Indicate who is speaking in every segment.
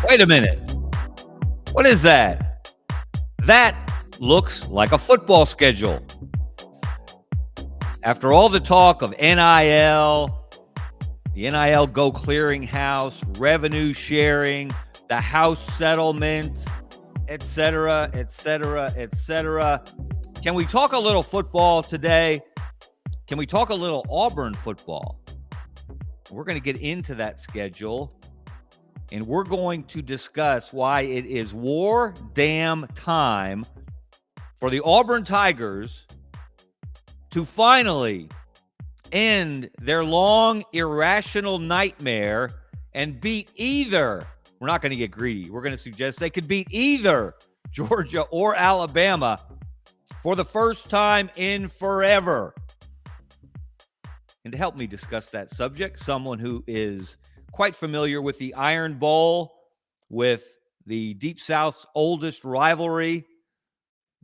Speaker 1: Wait a minute. What is that? That looks like a football schedule. After all the talk of NIL, the NIL Go Clearinghouse, revenue sharing, the House settlement, etc., etc., etc. Can we talk a little football today? Can we talk a little Auburn football? We're going to get into that schedule, and we're going to discuss why it is war damn time for the Auburn Tigers to finally end their long, irrational nightmare and beat either, we're not going to get greedy, we're going to suggest they could beat either Georgia or Alabama for the first time in forever. And to help me discuss that subject, someone who is quite familiar with the Iron Bowl, with the Deep South's oldest rivalry,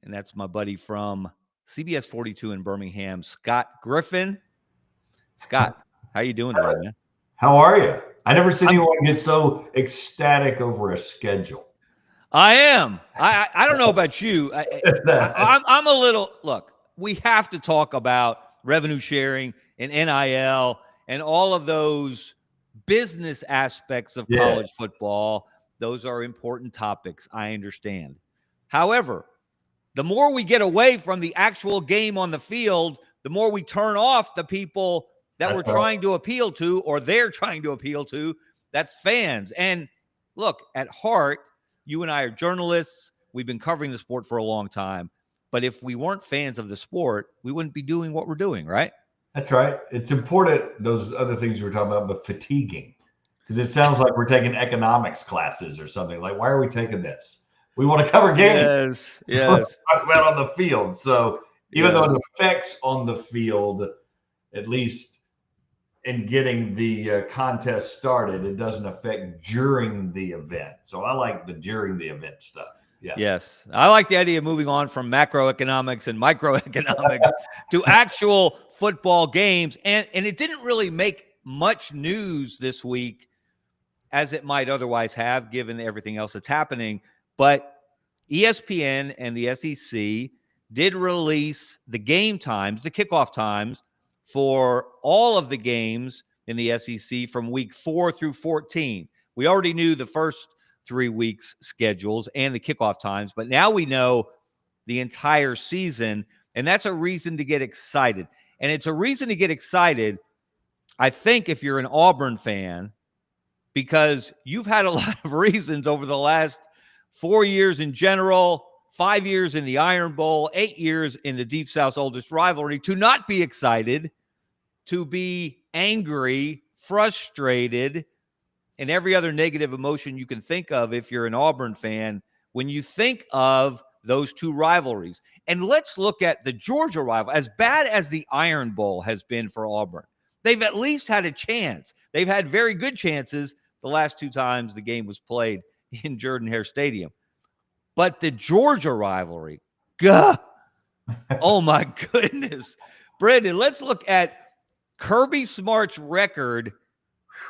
Speaker 1: and that's my buddy from CBS 42 in Birmingham, Scott Griffin. Scott, how you doing today, man?
Speaker 2: How are you? I never seen anyone get so ecstatic over a schedule.
Speaker 1: I am. I don't know about you. I'm a little, look, we have to talk about revenue sharing and NIL and all of those business aspects of college football. Those are important topics. I understand. However, the more we get away from the actual game on the field, the more we turn off the people that we're trying to appeal to, or they're trying to appeal to. That's fans. And look, at heart, you and I are journalists. We've been covering the sport for a long time. But if we weren't fans of the sport, we wouldn't be doing what we're doing, right?
Speaker 2: That's right. It's important, those other things you were talking about, but fatiguing. Because it sounds like we're taking economics classes or something. Like, why are we taking this? We want to cover games.
Speaker 1: Yes.
Speaker 2: Talk about on the field. So even though it affects on the field, at least in getting the contest started, it doesn't affect during the event. So I like the during the event stuff. Yeah.
Speaker 1: Yes. I like the idea of moving on from macroeconomics and microeconomics to actual football games. And it didn't really make much news this week as it might otherwise have, given everything else that's happening. But ESPN and the SEC did release the game times, the kickoff times for all of the games in the SEC from week 4 through 14. We already knew the first 3 weeks schedules and the kickoff times, but now we know the entire season, and that's a reason to get excited. And it's a reason to get excited, I think, if you're an Auburn fan, because you've had a lot of reasons over the last 4 years in general, 5 years in the Iron Bowl, 8 years in the Deep South's oldest rivalry, to not be excited, to be angry, frustrated, and every other negative emotion you can think of if you're an Auburn fan when you think of those two rivalries. And let's look at the Georgia rival. As bad as the Iron Bowl has been for Auburn, they've at least had a chance. They've had very good chances the last 2 times the game was played in Jordan-Hare Stadium. But the Georgia rivalry, God, oh my goodness. Brandon, let's look at Kirby Smart's record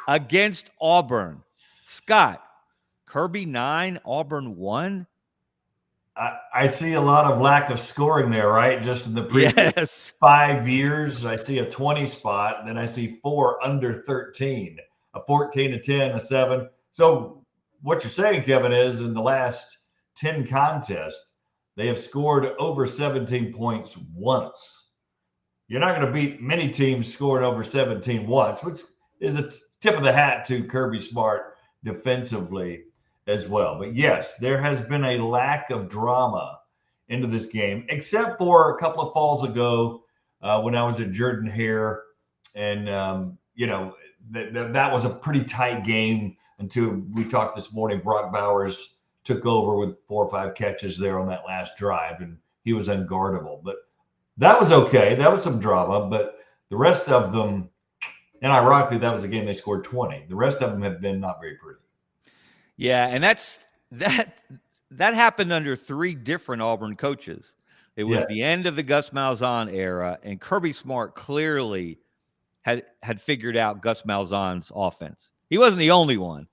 Speaker 1: against Auburn. Scott, Kirby 9, Auburn 1.
Speaker 2: I see a lot of lack of scoring there, right? Just in the previous 5 years, I see a 20 spot, and then I see 4 under 13, a 14, a 10, a 7. So what you're saying, Kevin, is in the last 10 contests, they have scored over 17 points once. You're not going to beat many teams scoring over 17 once, which is a tip of the hat to Kirby Smart defensively as well. But yes, there has been a lack of drama into this game, except for a couple of falls ago when I was at Jordan-Hare, and that was a pretty tight game until we talked this morning. Brock Bowers took over with 4 or 5 catches there on that last drive, and he was unguardable. But that was okay. That was some drama, but the rest of them, and ironically, that was a game they scored 20. The rest of them have been not very pretty.
Speaker 1: Yeah, and that happened under 3 different Auburn coaches. It was the end of the Gus Malzahn era, and Kirby Smart clearly had figured out Gus Malzahn's offense. He wasn't the only one,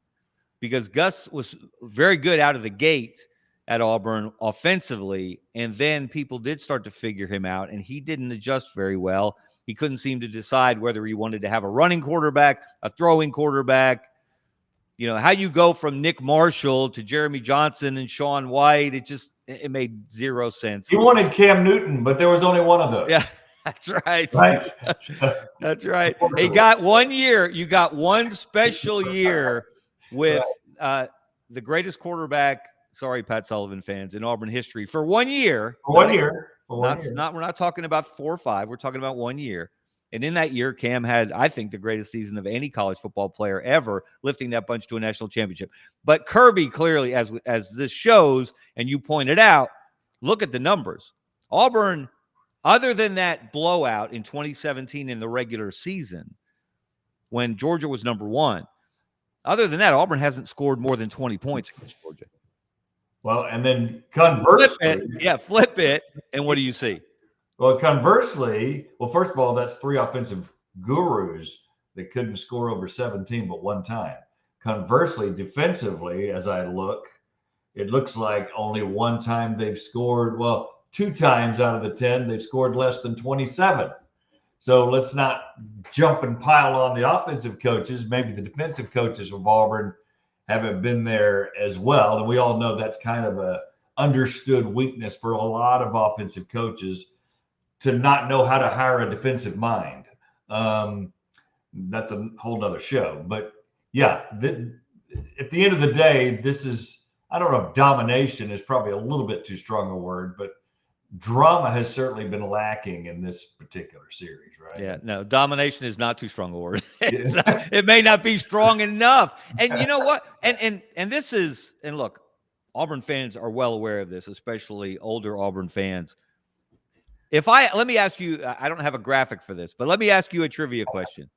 Speaker 1: because Gus was very good out of the gate at Auburn offensively, and then people did start to figure him out, and he didn't adjust very well. He couldn't seem to decide whether he wanted to have a running quarterback, a throwing quarterback. You know, how you go from Nick Marshall to Jeremy Johnson and Sean White, it made zero sense.
Speaker 2: He wanted Cam Newton, but there was only one of those.
Speaker 1: Yeah, that's right.
Speaker 2: Right?
Speaker 1: That's right. He got 1 year. You got one special year with the greatest quarterback, sorry, Pat Sullivan fans, in Auburn history for 1 year.
Speaker 2: For 1 year.
Speaker 1: We're not talking about 4 or 5. We're talking about 1 year. And in that year, Cam had, I think, the greatest season of any college football player ever, lifting that bunch to a national championship. But Kirby clearly, as this shows, and you pointed out, look at the numbers. Auburn, other than that blowout in 2017 in the regular season, when Georgia was number 1, other than that, Auburn hasn't scored more than 20 points against Georgia.
Speaker 2: Well, and then conversely,
Speaker 1: flip it, and what do you see?
Speaker 2: Well, conversely, first of all, that's 3 offensive gurus that couldn't score over 17 but one time. Conversely, defensively, as I look, it looks like only one time they've scored, 2 times out of the 10, they've scored less than 27. So let's not jump and pile on the offensive coaches. Maybe the defensive coaches of Auburn haven't been there as well. And we all know that's kind of a understood weakness for a lot of offensive coaches, to not know how to hire a defensive mind. That's a whole nother show. But yeah, at the end of the day, this is, I don't know if domination is probably a little bit too strong a word, but drama has certainly been lacking in this particular series, right?
Speaker 1: Yeah, no, domination is not too strong a word. It may not be strong enough. And you know what? And this is, and look, Auburn fans are well aware of this, especially older Auburn fans. Let me ask you, I don't have a graphic for this, but let me ask you a trivia question.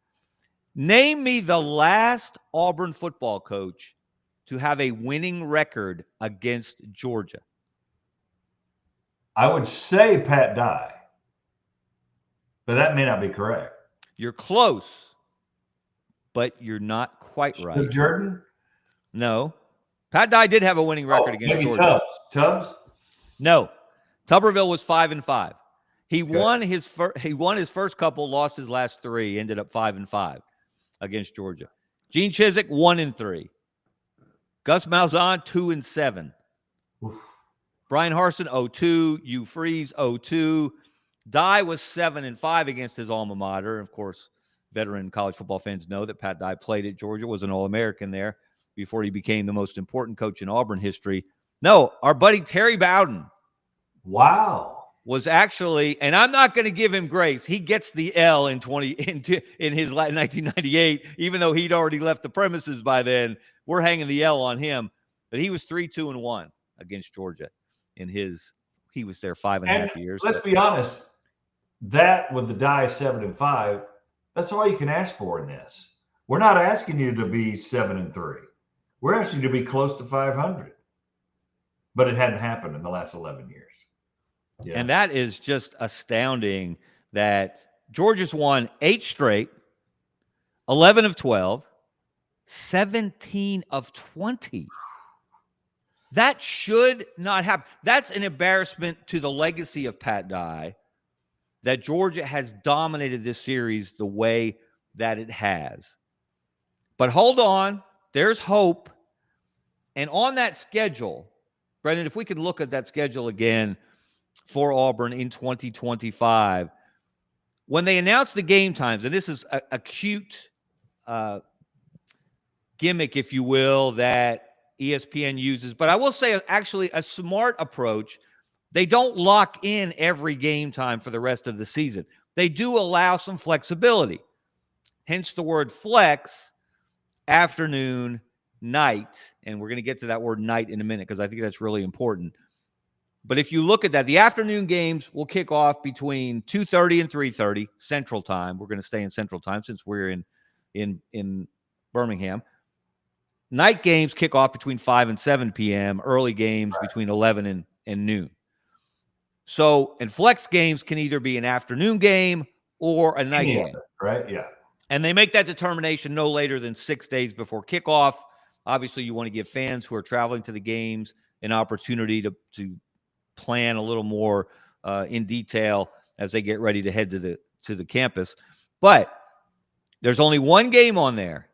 Speaker 1: Name me the last Auburn football coach to have a winning record against Georgia.
Speaker 2: I would say Pat Dye, but that may not be correct.
Speaker 1: You're close, but you're not quite right.
Speaker 2: Steve Jordan?
Speaker 1: No. Pat Dye did have a winning record against
Speaker 2: maybe
Speaker 1: Georgia.
Speaker 2: Tubbs?
Speaker 1: No. Tuberville was 5-5. He won his first couple, lost his last 3, ended up 5-5 against Georgia. Gene Chizik 1-3. Gus Malzahn 2-7. Brian Harsin 0-2. Hugh Freeze 0-2. Dye was 7-5 against his alma mater. Of course, veteran college football fans know that Pat Dye played at Georgia, was an All-American there before he became the most important coach in Auburn history. No, our buddy Terry Bowden.
Speaker 2: Wow.
Speaker 1: Was actually, and I'm not going to give him grace. He gets the L in his 1998, even though he'd already left the premises by then. We're hanging the L on him, but he was 3-2-1 against Georgia he was there 5.5 years.
Speaker 2: Let's be honest, that with the Dye 7-5, that's all you can ask for in this. We're not asking you to be 7-3. We're asking you to be close to 500, but it hadn't happened in the last 11 years. Yeah.
Speaker 1: And that is just astounding that Georgia's won 8 straight, 11 of 12, 17 of 20. That should not happen. That's an embarrassment to the legacy of Pat Dye that Georgia has dominated this series the way that it has. But hold on, there's hope. And on that schedule, Brendan, if we can look at that schedule again, for Auburn in 2025. When they announced the game times, and this is a cute gimmick, if you will, that ESPN uses, but I will say actually a smart approach. They don't lock in every game time for the rest of the season. They do allow some flexibility. Hence the word flex, afternoon, night. And we're going to get to that word night in a minute because I think that's really important. But if you look at that, the afternoon games will kick off between 2:30 and 3:30 Central Time. We're going to stay in Central Time since we're in Birmingham. Night games kick off between 5 and 7 p.m. Early games between 11 and noon. So, and flex games can either be an afternoon game or a night game.
Speaker 2: Right? Yeah.
Speaker 1: And they make that determination no later than 6 days before kickoff. Obviously, you want to give fans who are traveling to the games an opportunity to plan a little more in detail as they get ready to head to the campus. But there's only one game on there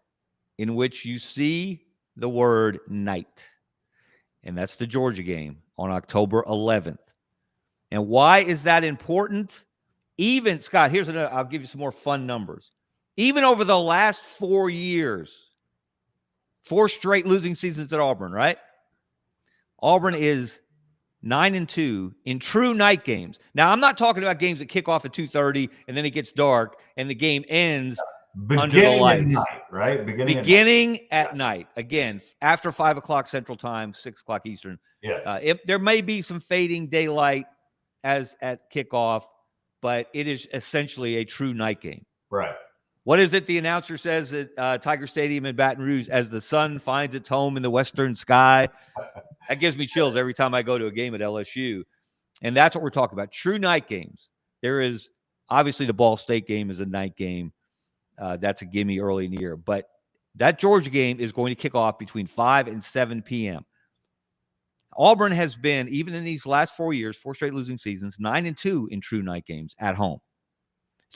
Speaker 1: in which you see the word night, and that's the Georgia game on October 11th. And why is that important? Even, Scott, here's another, I'll give you some more fun numbers. Even over the last 4 years, 4 straight losing seasons at Auburn, right? Auburn is 9-2 in true night games. Now, I'm not talking about games that kick off at 2:30 and then it gets dark and the game ends under the lights.
Speaker 2: Night, right?
Speaker 1: Beginning at night. Again, after 5 o'clock Central Time, 6 o'clock Eastern.
Speaker 2: Yes.
Speaker 1: There may be some fading daylight as at kickoff, but it is essentially a true night game.
Speaker 2: Right.
Speaker 1: What is it the announcer says at Tiger Stadium in Baton Rouge? As the sun finds its home in the western sky. That gives me chills every time I go to a game at LSU. And that's what we're talking about. True night games. There is obviously the Ball State game is a night game. That's a gimme early in the year. But that Georgia game is going to kick off between 5 and 7 p.m. Auburn has been, even in these last 4 years, 4 straight losing seasons, 9-2 in true night games at home.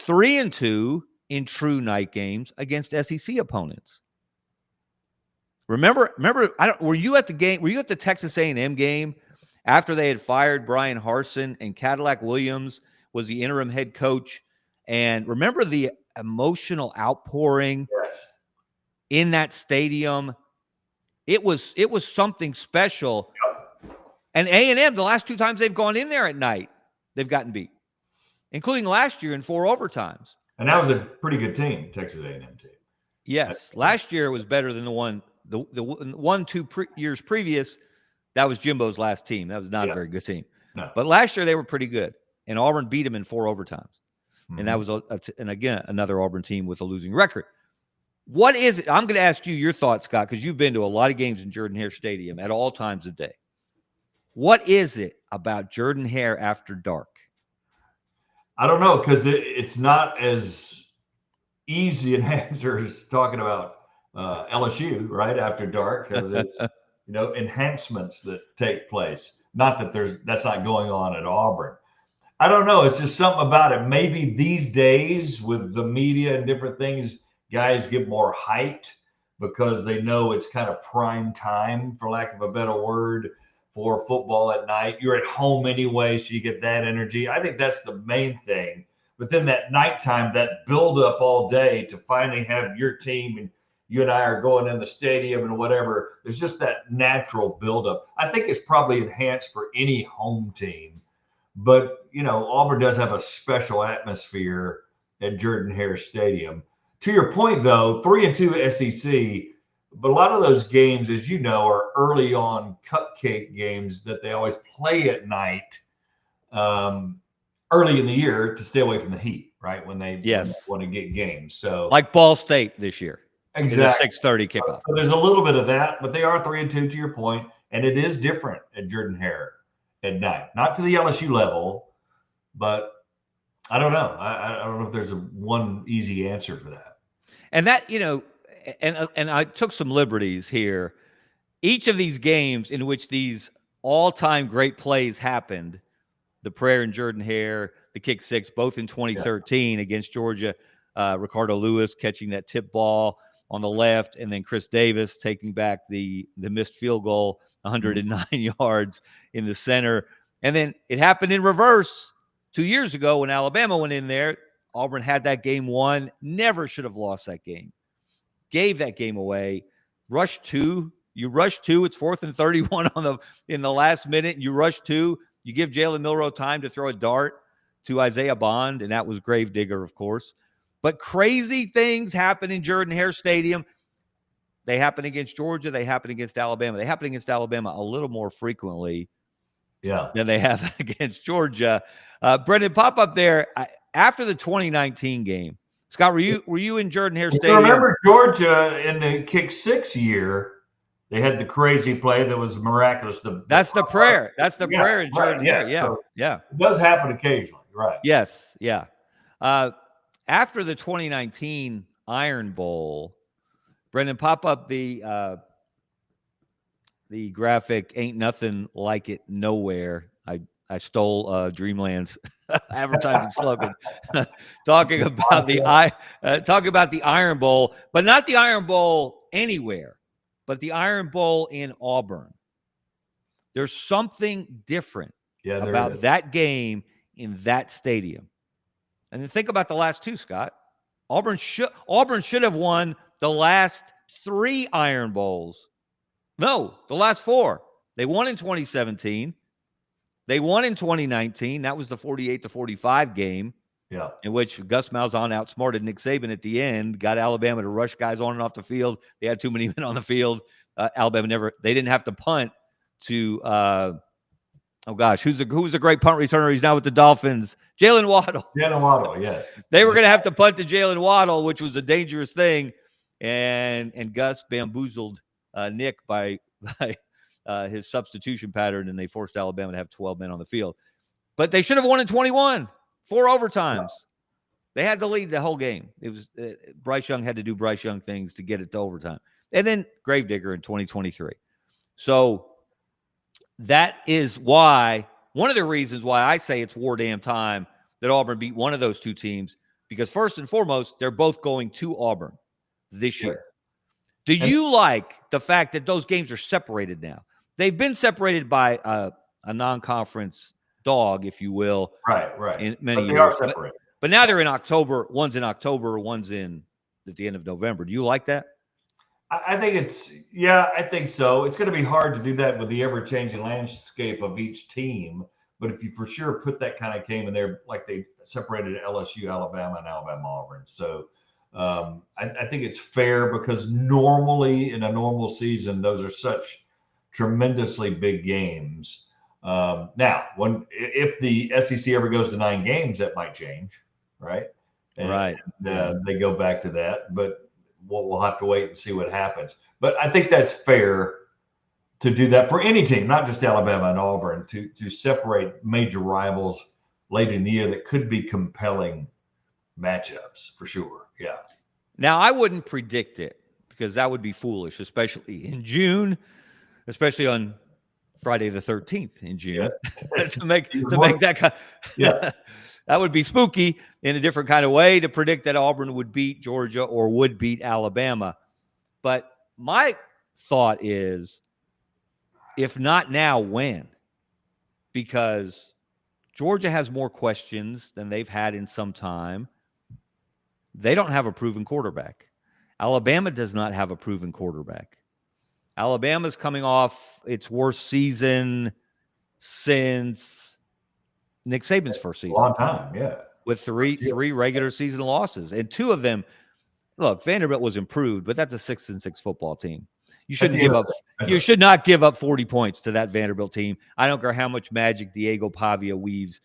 Speaker 1: 3-2 in true night games against SEC opponents. Remember, were you at the game? Were you at the Texas A&M game after they had fired Brian Harsin and Cadillac Williams was the interim head coach? And remember the emotional outpouring in that stadium? It was something special. And A&M, the last 2 times they've gone in there at night, they've gotten beat, including last year in 4 overtimes.
Speaker 2: And that was a pretty good team, Texas A&M team.
Speaker 1: Yes, last year was better than the 1-2 years previous. That was Jimbo's last team. That was not a very good team.
Speaker 2: No.
Speaker 1: But last year they were pretty good, and Auburn beat them in 4 overtimes. Mm-hmm. And that was and again another Auburn team with a losing record. What is it? I'm going to ask you your thoughts, Scott, because you've been to a lot of games in Jordan-Hare Stadium at all times of day. What is it about Jordan-Hare After Dark?
Speaker 2: I don't know, because it's not as easy an answer as talking about LSU, right, after dark, because it's enhancements that take place. Not that that's not going on at Auburn. I don't know. It's just something about it. Maybe these days with the media and different things, guys get more hyped because they know it's kind of prime time, for lack of a better word, for football at night. You're at home anyway, so you get that energy. I think that's the main thing. But then that nighttime, that build up all day to finally have your team and you and I are going in the stadium and whatever, there's just that natural build up. I think it's probably enhanced for any home team. But, Auburn does have a special atmosphere at Jordan-Hare Stadium. To your point, though, 3-2 SEC, but a lot of those games, as you know, are early on cupcake games that they always play at night early in the year to stay away from the heat, right? When they want to get games. So
Speaker 1: like Ball State this year.
Speaker 2: Exactly.
Speaker 1: It's a 6:30 kickoff.
Speaker 2: So there's a little bit of that, but they are 3-2 to your point, and it is different at Jordan-Hare at night. Not to the LSU level, but I don't know. I don't know if there's one easy answer for that.
Speaker 1: And that, and I took some liberties here. Each of these games in which these all-time great plays happened, the prayer in Jordan-Hare, the kick six, both in 2013 against Georgia, Ricardo Lewis catching that tip ball on the left, and then Chris Davis taking back the missed field goal, 109 yards in the center. And then it happened in reverse 2 years ago when Alabama went in there. Auburn had that game won, never should have lost that game. Gave that game away. Rush 2. You rush 2. It's 4th and 31 in the last minute. And you rush 2. You give Jalen Milroe time to throw a dart to Isaiah Bond, and that was Gravedigger, of course. But crazy things happen in Jordan-Hare Stadium. They happen against Georgia. They happen against Alabama. They happen against Alabama a little more frequently than they have against Georgia. Brendan, pop up there. After the 2019 game, Scott, were you in Jordan-Hare Stadium?
Speaker 2: Remember Georgia in the kick six year? They had the crazy play that was miraculous.
Speaker 1: That's the prayer. That's the prayer in Jordan-Hare.
Speaker 2: So
Speaker 1: yeah.
Speaker 2: It does happen occasionally, right?
Speaker 1: Yes, yeah. After the 2019 Iron Bowl, Brendan, pop up the the graphic "Ain't Nothing Like It Nowhere." I stole Dreamland's advertising slogan, talking about the Iron Bowl, but not the Iron Bowl anywhere, but the Iron Bowl in Auburn. There's something different about that game in that stadium. And then think about the last two, Scott. Auburn should have won the last 3 Iron Bowls. No, the last 4. They won in 2017. They won in 2019. That was the 48-45 game, in which Gus Malzahn outsmarted Nick Saban at the end, got Alabama to rush guys on and off the field. They had too many men on the field. Alabama they didn't have to punt to who's a great punt returner? He's now with the Dolphins. Jalen Waddle.
Speaker 2: Jalen Waddle, yes.
Speaker 1: They were going to have to punt to Jalen Waddle, which was a dangerous thing, and Gus bamboozled Nick by his substitution pattern, and they forced Alabama to have 12 men on the field. But they should have won in 21, 4 overtimes. Yeah. They had to lead the whole game. It was Bryce Young had to do Bryce Young things to get it to overtime. And then Gravedigger in 2023. So that is why, one of the reasons why I say it's war damn time that Auburn beat one of those two teams, because first and foremost, they're both going to Auburn this year. Do you like the fact that those games are separated now? They've been separated by a non-conference dog, if you will.
Speaker 2: Right.
Speaker 1: In many years.
Speaker 2: They are separated.
Speaker 1: But now they're in October. One's in October, one's at the end of November. Do you like that?
Speaker 2: I think I think so. It's going to be hard to do that with the ever-changing landscape of each team. But if you for sure put that kind of game in there, like they separated LSU, Alabama, and Alabama, Auburn. So I think it's fair, because normally in a normal season, those are such tremendously big games. Now, if the SEC ever goes to 9 games, that might change, right? And they go back to that, but we'll have to wait and see what happens. But I think that's fair to do that for any team, not just Alabama and Auburn, to separate major rivals late in the year that could be compelling matchups for sure. Yeah.
Speaker 1: Now, I wouldn't predict it, because that would be foolish, especially in June, especially on Friday the 13th in June, to make that kind. Yeah. That would be spooky in a different kind of way, to predict that Auburn would beat Georgia or would beat Alabama. But my thought is, if not now, when? Because Georgia has more questions than they've had in some time. They don't have a proven quarterback. Alabama does not have a proven quarterback. Alabama's coming off its worst season since Nick Saban's first season.
Speaker 2: A long time, yeah.
Speaker 1: With three regular season losses. And 2 of them, look, Vanderbilt was improved, but that's a 6-6 football team. You shouldn't give up. You should not give up 40 points to that Vanderbilt team. I don't care how much magic Diego Pavia weaves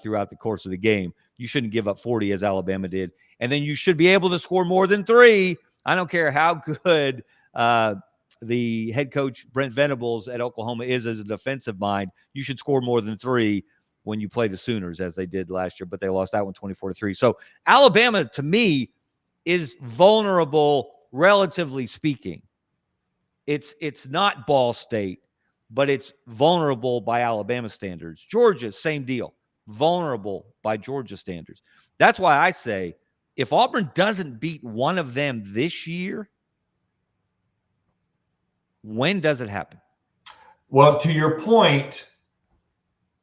Speaker 1: throughout the course of the game. You shouldn't give up 40 as Alabama did. And then you should be able to score more than 3. I don't care how good the head coach, Brent Venables at Oklahoma, is as a defensive mind. You should score more than 3 when you play the Sooners, as they did last year, but they lost that one 24-3. So Alabama, to me, is vulnerable, relatively speaking. It's not Ball State, but it's vulnerable by Alabama standards. Georgia, same deal, vulnerable by Georgia standards. That's why I say, if Auburn doesn't beat one of them this year, when does it happen?
Speaker 2: Well, to your point,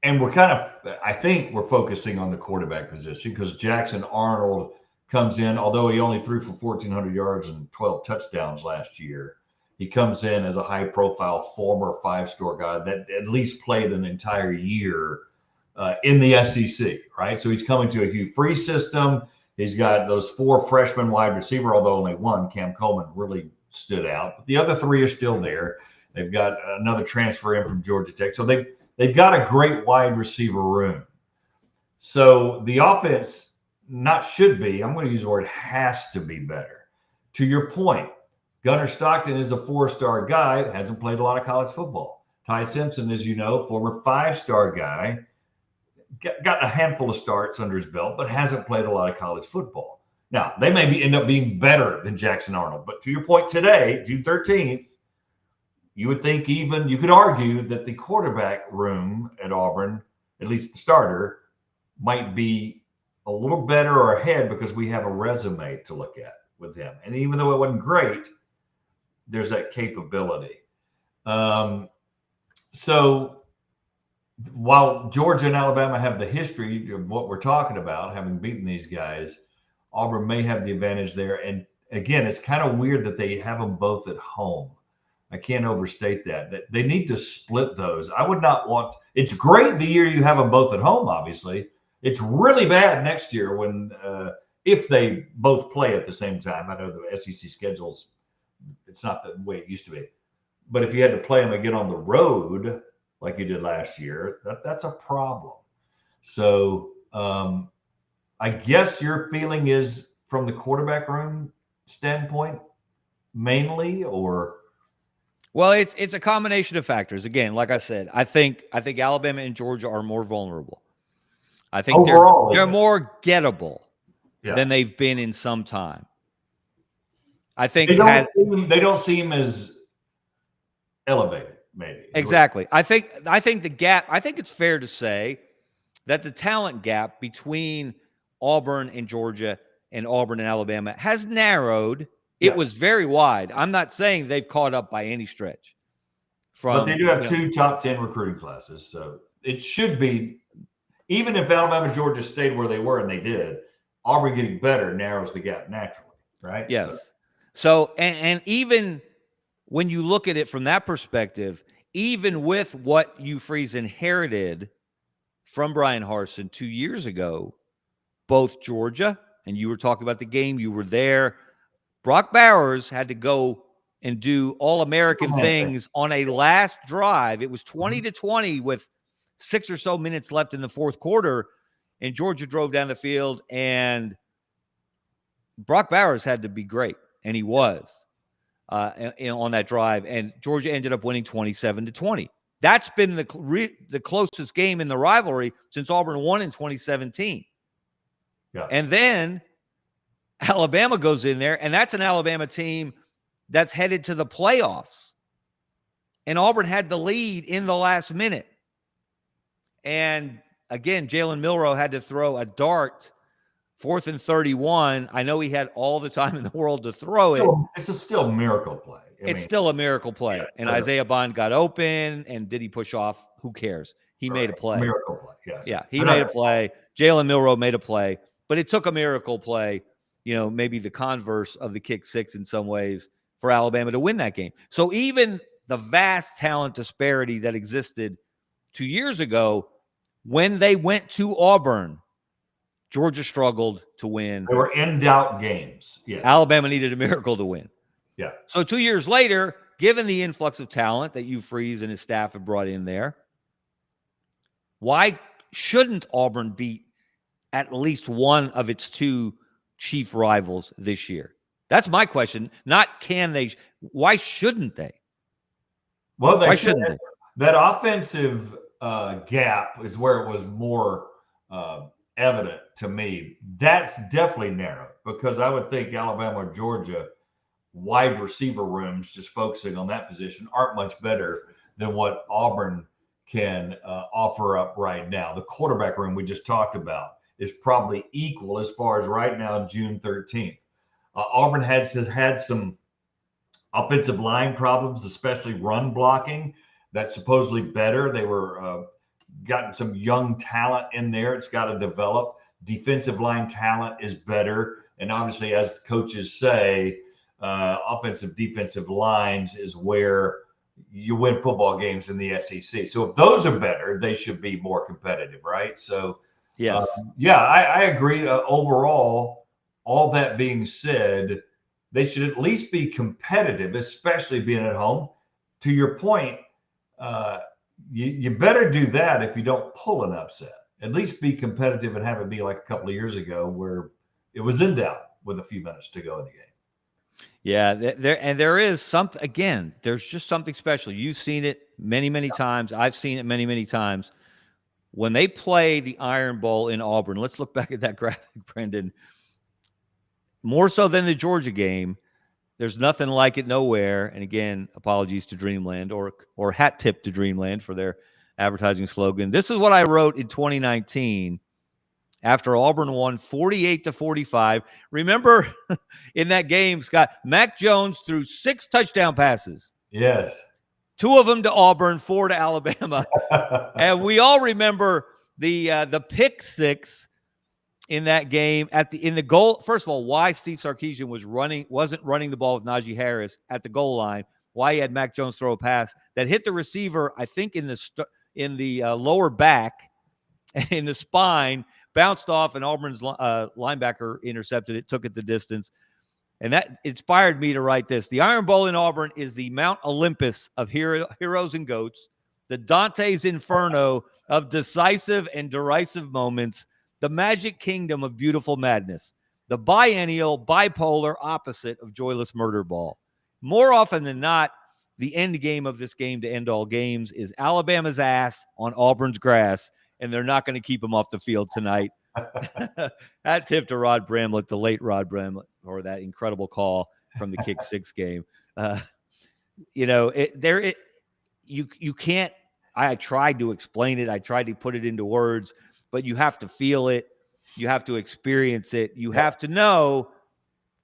Speaker 2: and I think we're focusing on the quarterback position, because Jackson Arnold comes in, although he only threw for 1,400 yards and 12 touchdowns last year. He comes in as a high-profile former 5-star guy that at least played an entire year in the SEC, right? So he's coming to a Hugh Freeze system. He's got those 4 freshman wide receiver, although only one, Cam Coleman, really stood out. But the other 3 are still there. They've got another transfer in from Georgia Tech. So they've got a great wide receiver room. So the offense I'm going to use the word has to be better. To your point, Gunnar Stockton is a 4-star guy, hasn't played a lot of college football. Ty Simpson, as you know, former 5-star guy, got a handful of starts under his belt, but hasn't played a lot of college football. Now, they may end up being better than Jackson Arnold. But to your point today, June 13th, you would think even you could argue that the quarterback room at Auburn, at least the starter, might be a little better or ahead because we have a resume to look at with him. And even though it wasn't great, there's that capability. So while Georgia and Alabama have the history of what we're talking about, having beaten these guys, Auburn may have the advantage there. And again, it's kind of weird that they have them both at home. I can't overstate that. That they need to split those. I would not want. It's great the year you have them both at home. Obviously, it's really bad next year when if they both play at the same time. I know the SEC schedules. It's not the way it used to be. But if you had to play them again on the road like you did last year, that's a problem. So I guess your feeling is from the quarterback room standpoint mainly, or?
Speaker 1: Well, it's a combination of factors. Again, like I said, I think Alabama and Georgia are more vulnerable. I think overall, they're more gettable than they've been in some time. I think
Speaker 2: they don't seem as elevated, maybe.
Speaker 1: Exactly. I think the gap. I think it's fair to say that the talent gap between Auburn and Georgia and Auburn and Alabama has narrowed. It was very wide. I'm not saying they've caught up by any stretch.
Speaker 2: But they do have two top 10 recruiting classes. So it should be, even if Alabama and Georgia stayed where they were, and they did, Auburn getting better narrows the gap naturally, right?
Speaker 1: Yes. So and even when you look at it from that perspective, even with what Hugh Freeze inherited from Brian Harsin 2 years ago, both Georgia, and you were talking about the game, you were there, Brock Bowers had to go and do all-American things on a last drive. It was 20-20 with 6 or so minutes left in the fourth quarter, and Georgia drove down the field, and Brock Bowers had to be great, and he was on that drive, and Georgia ended up winning 27-20. That's been the closest game in the rivalry since Auburn won in 2017. Yeah. And then Alabama goes in there, and that's an Alabama team that's headed to the playoffs. And Auburn had the lead in the last minute. And again, Jalen Milroe had to throw a dart, 4th and 31. I know he had all the time in the world to throw it.
Speaker 2: It's still a miracle play.
Speaker 1: It's still a miracle play. And Isaiah Bond got open, and did he push off? Who cares? He made a play.
Speaker 2: Miracle play, yes.
Speaker 1: Yeah, he made a play. Jalen Milroe made a play. But it took a miracle play, maybe the converse of the kick six in some ways, for Alabama to win that game. So even the vast talent disparity that existed 2 years ago, when they went to Auburn, Georgia struggled to win.
Speaker 2: They were in doubt games. Yeah.
Speaker 1: Alabama needed a miracle to win.
Speaker 2: Yeah.
Speaker 1: So 2 years later, given the influx of talent that Hugh Freeze and his staff have brought in there, why shouldn't Auburn beat at least one of its two chief rivals this year? That's my question. Not can they. Why shouldn't they?
Speaker 2: Well, why shouldn't they? That offensive gap is where it was more evident to me. That's definitely narrow, because I would think Alabama or Georgia wide receiver rooms, just focusing on that position, aren't much better than what Auburn can offer up right now. The quarterback room we just talked about is probably equal as far as right now, June 13th. Auburn has had some offensive line problems, especially run blocking. That's supposedly better. They were gotten some young talent in there. It's got to develop. Defensive line talent is better. And obviously, as coaches say, offensive defensive lines is where you win football games in the SEC. So if those are better, they should be more competitive, right? So
Speaker 1: yes,
Speaker 2: I agree. Overall, all that being said, they should at least be competitive, especially being at home. To your point, you better do that if you don't pull an upset. At least be competitive and have it be like a couple of years ago where it was in doubt with a few minutes to go in the game.
Speaker 1: Yeah, there is something, again, there's just something special. You've seen it many, many times. I've seen it many, many times. When they play the Iron Bowl in Auburn, let's look back at that graphic, Brendan. More so than the Georgia game, There's nothing like it nowhere. And again, apologies to Dreamland or hat tip to Dreamland for their advertising slogan. This is what I wrote in 2019 after Auburn won 48-45. Remember in that game, Scott, Mac Jones threw 6 touchdown passes.
Speaker 2: Yes.
Speaker 1: 2 of them to Auburn, 4 to Alabama. And we all remember the pick 6 in that game in the goal. First of all, why Steve Sarkisian wasn't running the ball with Najee Harris at the goal line. Why he had Mac Jones throw a pass that hit the receiver, I think in the lower back, in the spine, bounced off, and Auburn's linebacker intercepted it, took it the distance. And that inspired me to write this. The Iron Bowl in Auburn is the Mount Olympus of heroes and goats, the Dante's Inferno of decisive and derisive moments, the magic kingdom of beautiful madness, the biennial, bipolar opposite of joyless murder ball. More often than not, the end game of this game to end all games is Alabama's ass on Auburn's grass, and they're not going to keep him off the field tonight. That tip to Rod Bramlett, the late Rod Bramlett, or that incredible call from the kick 6 game. You can't. I tried to explain it. I tried to put it into words, but you have to feel it. You have to experience it. You have to know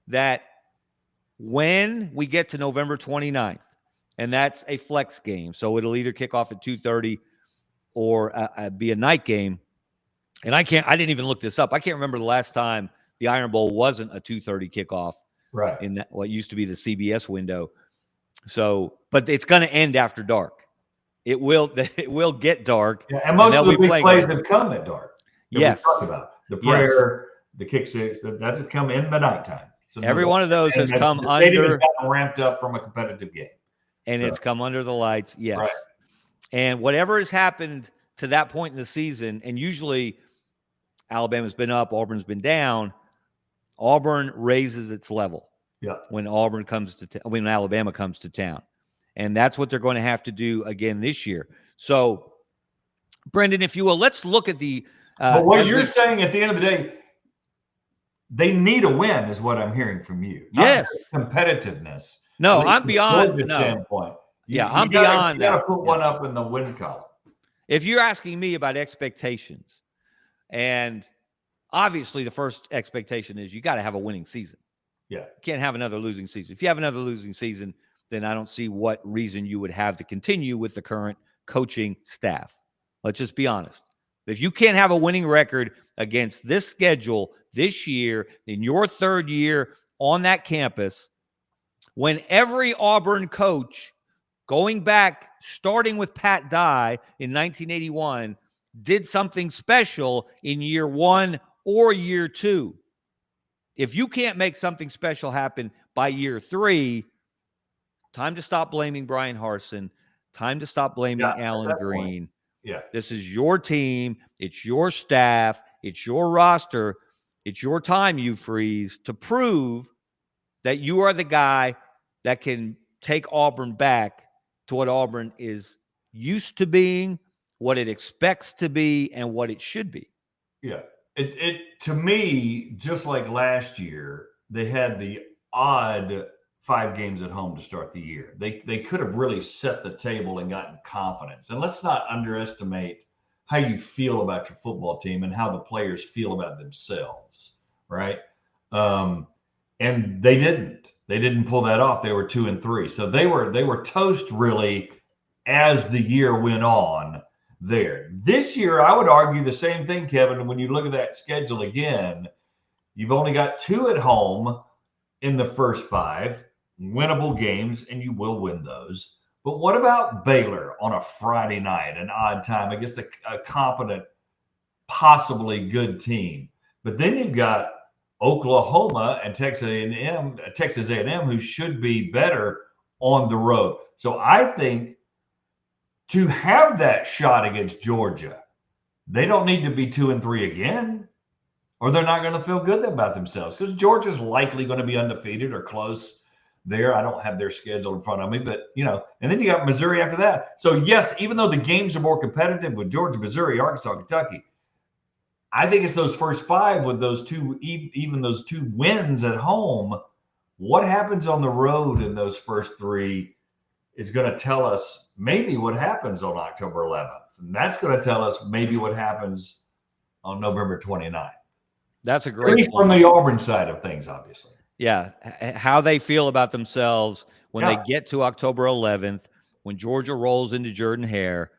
Speaker 1: that when we get to November 29th, and that's a flex game, so it'll either kick off at 2:30 or be a night game. And I didn't even look this up. I can't remember the last time the Iron Bowl wasn't a 2:30 kickoff,
Speaker 2: right,
Speaker 1: in that, what used to be the CBS window. So, but it's going to end after dark. It will get dark.
Speaker 2: Yeah, and most of the big plays have come at dark.
Speaker 1: Yes.
Speaker 2: We talked about the prayer, the kick 6, that's come in the nighttime. So
Speaker 1: every one of those has come
Speaker 2: the
Speaker 1: under.
Speaker 2: Stadium has gotten ramped up from a competitive game.
Speaker 1: And it's come under the lights, yes.
Speaker 2: Right.
Speaker 1: And whatever has happened to that point in the season, and usually Alabama's been up, Auburn's been down. Auburn raises its level when Alabama comes to town. And that's what they're going to have to do again this year. So, Brendan, if you will, let's look at the
Speaker 2: but what you're saying at the end of the day, they need a win is what I'm hearing from you.
Speaker 1: Yes.
Speaker 2: Competitiveness.
Speaker 1: No, I'm beyond
Speaker 2: standpoint.
Speaker 1: I'm beyond that.
Speaker 2: You got to put one up in the win column.
Speaker 1: If you're asking me about expectations, and obviously the first expectation is you got to have a winning season.
Speaker 2: Yeah.
Speaker 1: You can't have another losing season. If you have another losing season, then I don't see what reason you would have to continue with the current coaching staff. Let's just be honest. If you can't have a winning record against this schedule this year, in your 3rd year on that campus, when every Auburn coach, going back, starting with Pat Dye in 1981, did something special in year 1 or year 2. If you can't make something special happen by year 3, time to stop blaming Brian Harsin. Time to stop blaming Alan Green.
Speaker 2: Yeah.
Speaker 1: This is your team. It's your staff. It's your roster. It's your time, Hugh Freeze, to prove that you are the guy that can take Auburn back to what Auburn is used to being, what it expects to be, and what it should be.
Speaker 2: Yeah. It to me, just like last year, they had the odd 5 games at home to start the year. They could have really set the table and gotten confidence. And let's not underestimate how you feel about your football team and how the players feel about themselves, right? And they didn't pull that off. They were 2-3. So they were toast really as the year went on there. This year, I would argue the same thing, Kevin. When you look at that schedule again, you've only got 2 at home in the first 5 winnable games, and you will win those. But what about Baylor on a Friday night, an odd time against a competent, possibly good team? But then you've got Oklahoma and Texas A&M, who should be better on the road. So I think to have that shot against Georgia, they don't need to be 2-3 again, or they're not going to feel good about themselves, because Georgia's likely going to be undefeated or close there. I don't have their schedule in front of me, but and then you got Missouri after that. So yes, even though the games are more competitive with Georgia, Missouri, Arkansas, Kentucky, I think it's those first 5 with those 2 wins at home What happens on the road in those first three is going to tell us maybe what happens on October 11th. And that's going to tell us maybe what happens on November 29th.
Speaker 1: That's a great
Speaker 2: At least
Speaker 1: point.
Speaker 2: from the Auburn side of things, obviously.
Speaker 1: Yeah, how they feel about themselves when they get to October 11th, when Georgia rolls into Jordan-Hare.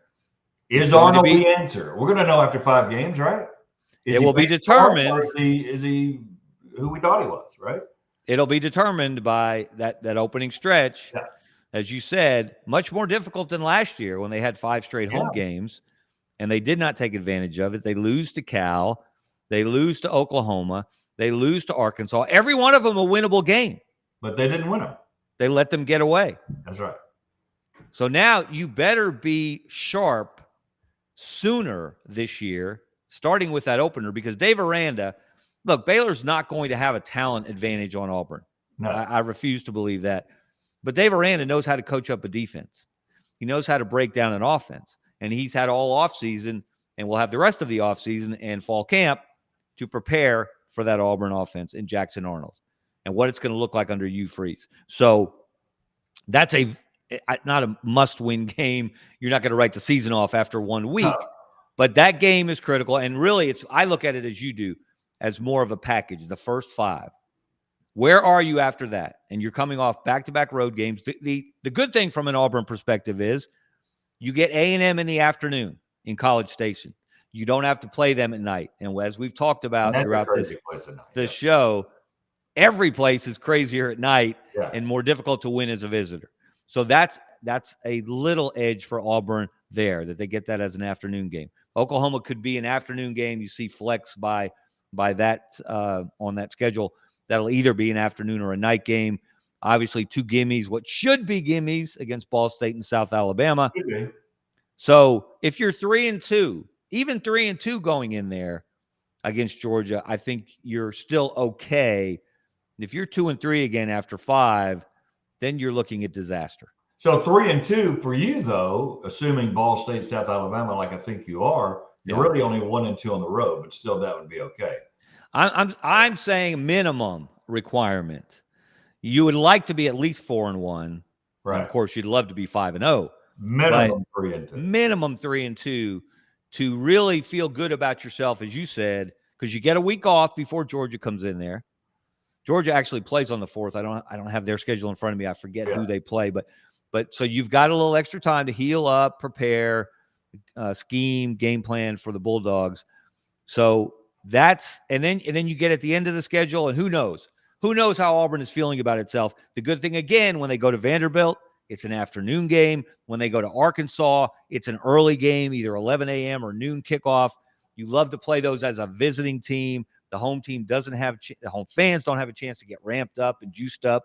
Speaker 2: Is Arnold the answer? We're going to know after 5 games, right?
Speaker 1: It will be determined.
Speaker 2: Is he who we thought he was, right?
Speaker 1: It'll be determined by that opening stretch.
Speaker 2: Yeah.
Speaker 1: As you said, much more difficult than last year when they had 5 straight home games, and they did not take advantage of it. They lose to Cal. They lose to Oklahoma. They lose to Arkansas. Every one of them a winnable game.
Speaker 2: But they didn't win them.
Speaker 1: They let them get away.
Speaker 2: That's right.
Speaker 1: So now you better be sharp sooner this year, starting with that opener, because Dave Aranda, look, Baylor's not going to have a talent advantage on Auburn.
Speaker 2: No.
Speaker 1: I refuse to believe that. But Dave Aranda knows how to coach up a defense. He knows how to break down an offense. And he's had all offseason, and we'll have the rest of the offseason and fall camp to prepare for that Auburn offense in Jackson Arnold and what it's going to look like under Hugh Freeze. So that's not a must-win game. You're not going to write the season off after 1 week, but that game is critical. And really, I look at it as you do, as more of a package, the first 5. Where are you after that? And you're coming off back-to-back road games. The good thing from an Auburn perspective is you get A&M in the afternoon in College Station. You don't have to play them at night. And as we've talked about throughout this show, every place is crazier at night and more difficult to win as a visitor. So that's a little edge for Auburn there, that they get that as an afternoon game. Oklahoma could be an afternoon game. You see flex by that on that schedule. That'll either be an afternoon or a night game. Obviously, 2 gimmies, what should be gimmies against Ball State and South Alabama.
Speaker 2: Okay.
Speaker 1: So if you're 3-2, even 3-2 going in there against Georgia, I think you're still okay. If you're 2-3 again after 5, then you're looking at disaster.
Speaker 2: So 3-2 for you, though, assuming Ball State, South Alabama, like I think you are, you're really only 1-2 on the road, but still that would be okay.
Speaker 1: I'm saying minimum requirement. You would like to be at least 4-1. Right. And of course, you'd love to be 5-0.
Speaker 2: Minimum 3-2.
Speaker 1: Minimum 3-2 to really feel good about yourself, as you said, because you get a week off before Georgia comes in there. Georgia actually plays on the 4th. I don't have their schedule in front of me. I forget who they play, but so you've got a little extra time to heal up, prepare, scheme, game plan for the Bulldogs. So that's and then you get at the end of the schedule, and who knows how Auburn is feeling about itself. The good thing, again, when they go to Vanderbilt, it's an afternoon game. When they go to Arkansas, it's an early game, either 11 a.m. or noon kickoff. You love to play those as a visiting team. The home team doesn't have the home fans don't have a chance to get ramped up and juiced up.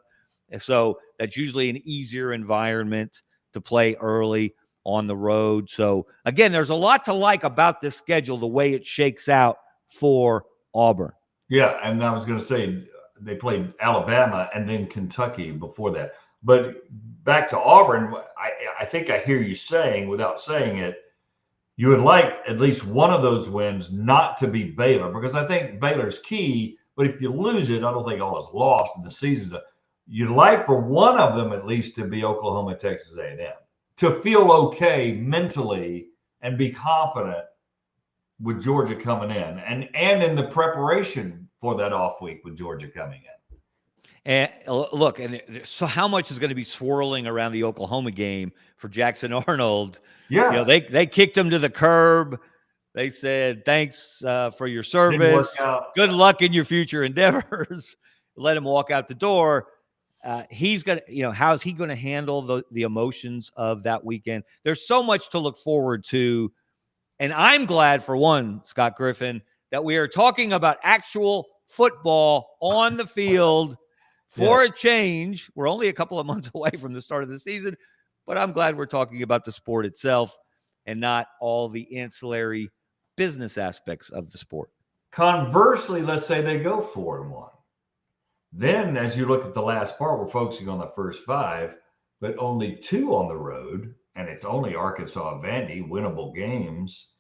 Speaker 1: And so that's usually an easier environment to play early on the road. So again, there's a lot to like about this schedule, the way it shakes out for Auburn.
Speaker 2: Yeah, and I was going to say they played Alabama and then Kentucky before that. But back to Auburn, I think I hear you saying, without saying it, you would like at least one of those wins not to be Baylor, because I think Baylor's key. But if you lose it, I don't think all is lost in the season. You'd like for one of them at least to be Oklahoma, Texas A&M, to feel okay mentally and be confident with Georgia coming in and in the preparation for that off week with Georgia coming in.
Speaker 1: And look, and so how much is going to be swirling around the Oklahoma game for Jackson Arnold?
Speaker 2: Yeah.
Speaker 1: You know, they kicked him to the curb. They said, thanks for your service. Good luck in your future endeavors. Let him walk out the door. He's going to, how's he going to handle the emotions of that weekend? There's so much to look forward to. And I'm glad, for one, Scott Griffin, that we are talking about actual football on the field for a change. We're only a couple of months away from the start of the season, but I'm glad we're talking about the sport itself and not all the ancillary business aspects of the sport.
Speaker 2: Conversely, let's say they go 4-1. Then, as you look at the last part, we're focusing on the first 5, but only 2 on the road, and it's only Arkansas, Vandy, winnable games.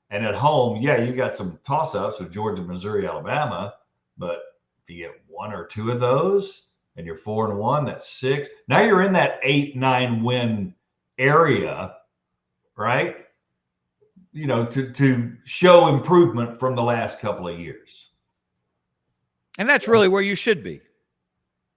Speaker 2: And at home, you got some toss-ups with Georgia, Missouri, Alabama, but if you get 1 or 2 of those, and you're 4-1, that's 6. Now you're in that 8-9 win area, right? You know, to show improvement from the last couple of years.
Speaker 1: And that's really where you should be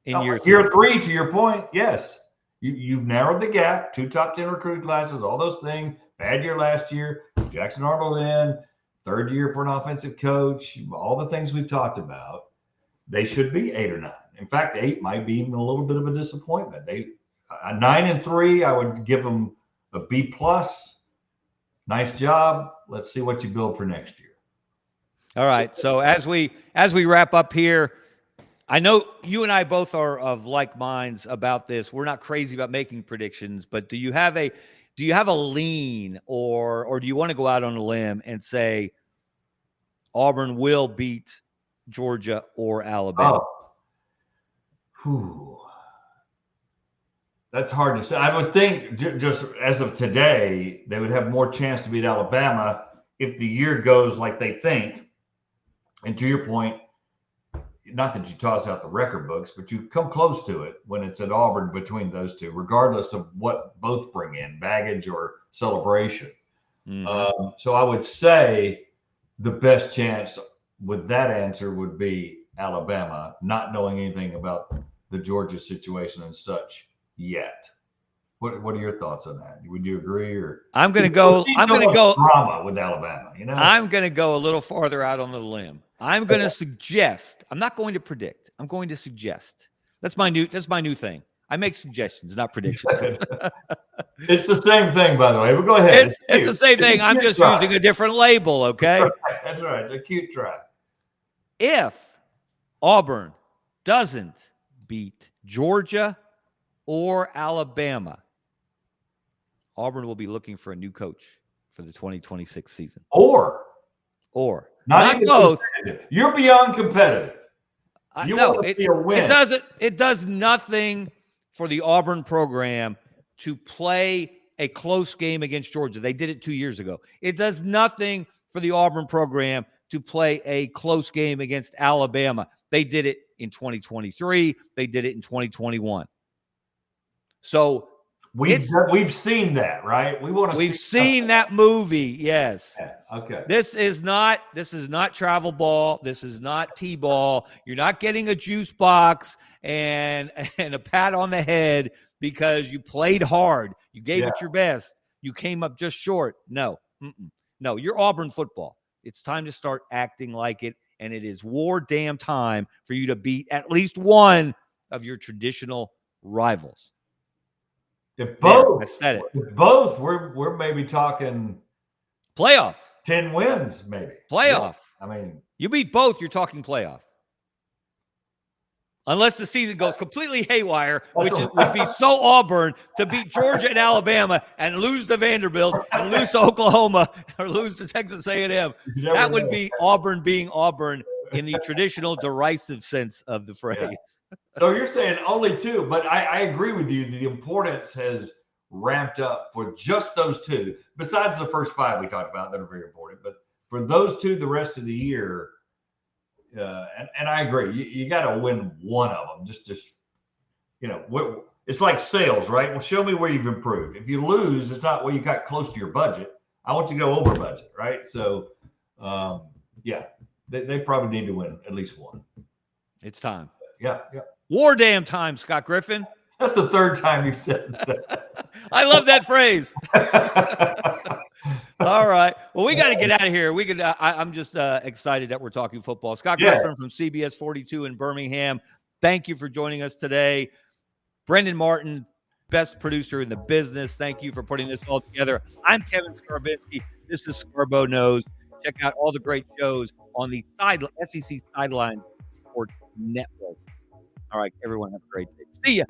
Speaker 1: in year 3.
Speaker 2: Year 3, to your point, yes. You've narrowed the gap, 2 top 10 recruiting classes, all those things. Bad year last year, Jackson Arnold in, 3rd year for an offensive coach, all the things we've talked about. They should be 8 or 9. In fact, 8 might be even a little bit of a disappointment. They 9-3, I would give them a B+. Nice job. Let's see what you build for next year.
Speaker 1: All right. So as we wrap up here, I know you and I both are of like minds about this. We're not crazy about making predictions, but do you have a lean, or do you want to go out on a limb and say Auburn will beat Georgia or Alabama?
Speaker 2: That's hard to say. I would think just as of today, they would have more chance to beat Alabama if the year goes like they think. And to your point, not that you toss out the record books, but you come close to it when it's at Auburn between those two, regardless of what both bring in, baggage or celebration. Mm-hmm. So I would say the best chance with that answer would be Alabama, not knowing anything about the Georgia situation and such yet. What are your thoughts on that? Would you agree? Or
Speaker 1: I'm going to go
Speaker 2: drama with Alabama. You know,
Speaker 1: I'm going to go a little farther out on the limb. I'm going to suggest. I'm not going to predict. I'm going to suggest. That's my new thing. I make suggestions, not predictions.
Speaker 2: It's the same thing, by the way. But go ahead.
Speaker 1: It's the same thing. I'm just using a different label. Okay.
Speaker 2: That's right. It's a cute try.
Speaker 1: If Auburn doesn't beat Georgia or Alabama, Auburn will be looking for a new coach for the 2026 season.
Speaker 2: Or not both. You're beyond competitive. You want to see a win.
Speaker 1: It does nothing for the Auburn program to play a close game against Georgia. They did it 2 years ago. It does nothing for the Auburn program to play a close game against Alabama. They did it in 2023. They did it in 2021. So
Speaker 2: we've seen that, right?
Speaker 1: We've seen that movie. Yes.
Speaker 2: Yeah, okay.
Speaker 1: This is not travel ball. This is not T-ball. You're not getting a juice box and a pat on the head because you played hard. You gave it your best. You came up just short. No. No, you're Auburn football. It's time to start acting like it, and it is war damn time for you to beat at least one of your traditional rivals.
Speaker 2: If both,
Speaker 1: I said it.
Speaker 2: If both, we're maybe talking
Speaker 1: playoff,
Speaker 2: 10 wins, maybe
Speaker 1: playoff.
Speaker 2: Yeah. I mean,
Speaker 1: you beat both, you're talking playoff. Unless the season goes completely haywire, which would be so Auburn to beat Georgia and Alabama and lose to Vanderbilt and lose to Oklahoma or lose to Texas A&M. That would be Auburn being Auburn in the traditional derisive sense of the phrase.
Speaker 2: Yeah. So you're saying only 2, but I agree with you. The importance has ramped up for just those 2, besides the first 5 we talked about that are very important. But for those 2, the rest of the year, and I agree, you got to win one of them. Just it's like sales, right? Well, show me where you've improved. If you lose, it's not where you got close to your budget. I want you to go over budget, right? So, they probably need to win at least one.
Speaker 1: It's time.
Speaker 2: Yeah.
Speaker 1: War damn time, Scott Griffin.
Speaker 2: That's the 3rd time you've said that.
Speaker 1: I love that phrase. All right. Well, we got to get out of here. I'm just excited that we're talking football. Scott Griffin from CBS 42 in Birmingham. Thank you for joining us today. Brendan Martin, best producer in the business. Thank you for putting this all together. I'm Kevin Scarbinski. This is Scarbo Knows. Check out all the great shows on the SEC Sideline Sports Network. All right, everyone, have a great day. See ya.